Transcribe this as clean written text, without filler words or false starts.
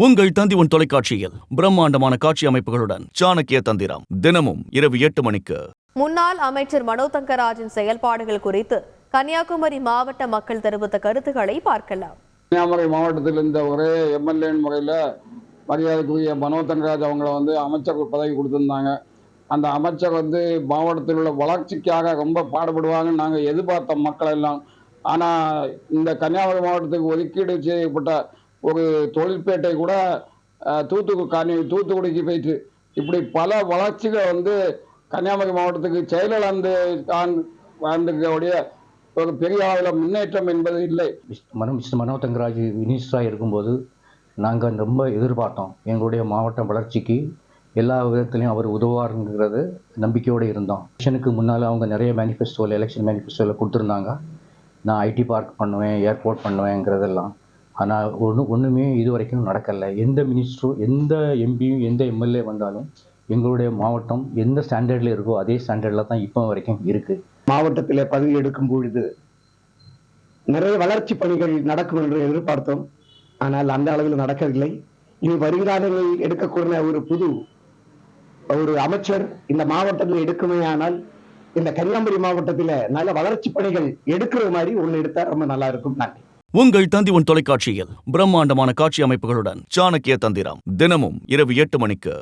உங்கள் தந்தி தொலைக்காட்சியில் பிரம்மாண்டமான காட்சி அமைப்புகளுடன் சாணக்கிய தந்திரம் தினமும் இரவு 8 மணிக்கு. முன்னாள் அமைச்சர் மனோ தங்கராஜின் செயல்பாடுகள் குறித்து கன்னியாகுமரி மாவட்ட மக்கள் தெரிவித்த கருத்துக்களை பார்க்கலாம். கன்னியாகுமரி மாவட்டத்தில் இந்த ஒரே எம்எல்ஏ முறையில் மரியாதைக்குரிய மனோ தங்கராஜ் அவங்கள அமைச்சர் பதவி கொடுத்துருந்தாங்க. அந்த அமைச்சர் மாவட்டத்தில் உள்ள வளர்ச்சிக்காக ரொம்ப பாடுபடுவாங்கன்னு நாங்கள் எதிர்பார்த்த மக்கள் எல்லாம். ஆனால் இந்த கன்னியாகுமரி மாவட்டத்துக்கு ஒதுக்கீடு செய்யப்பட்ட ஒரு தொழிற்பேட்டை கூட தூத்துக்குடிக்கு போயிட்டு இப்படி பல வளர்ச்சிகள் கன்னியாகுமரி மாவட்டத்துக்கு செயலிழந்து வாழ்ந்துக்கூடிய ஒரு பெரிய அளவில் முன்னேற்றம் என்பது இல்லை. மிஸ்டர் மனோ தங்கராஜ் மினிஸ்டராக இருக்கும்போது நாங்கள் ரொம்ப எதிர்பார்த்தோம். எங்களுடைய மாவட்ட வளர்ச்சிக்கு எல்லா விதத்துலையும் அவர் உதவுவாருங்கிறது நம்பிக்கையோடு இருந்தோம். எலெக்ஷனுக்கு முன்னால் அவங்க நிறைய எலெக்ஷன் மேனிஃபெஸ்டோவில் கொடுத்துருந்தாங்க. நான் ஐடி பார்க் பண்ணுவேன், ஏர்போர்ட் பண்ணுவேங்கிறதெல்லாம். ஆனால் ஒன்றுமே இது வரைக்கும் நடக்கலை. எந்த மினிஸ்டரும், எந்த எம்பியும், எந்த எம்எல்ஏ வந்தாலும் எங்களுடைய மாவட்டம் எந்த ஸ்டாண்டர்டில் இருக்கோ அதே ஸ்டாண்டர்டில் தான் இப்போ வரைக்கும் இருக்குது. மாவட்டத்தில் பதவி எடுக்கும் பொழுது நிறைய வளர்ச்சி பணிகள் நடக்கும் என்று எதிர்பார்த்தோம். ஆனால் அந்த அளவில் நடக்கவில்லை. இனி வருங்காலங்களில் எடுக்கக்கூடிய ஒரு அமைச்சர் இந்த மாவட்டத்தில் எடுக்குமே ஆனால் இந்த கன்னியாகுமரி மாவட்டத்தில் நல்ல வளர்ச்சி பணிகள் எடுக்கிற மாதிரி ஒன்று எடுத்தா ரொம்ப நல்லா இருக்கும். நன்றி. உங்கள் தந்தி தொலைக்காட்சியில் பிரம்மாண்டமான காட்சி அமைப்புகளுடன் சாணக்கிய தந்திரம் தினமும் இரவு 8 மணிக்கு.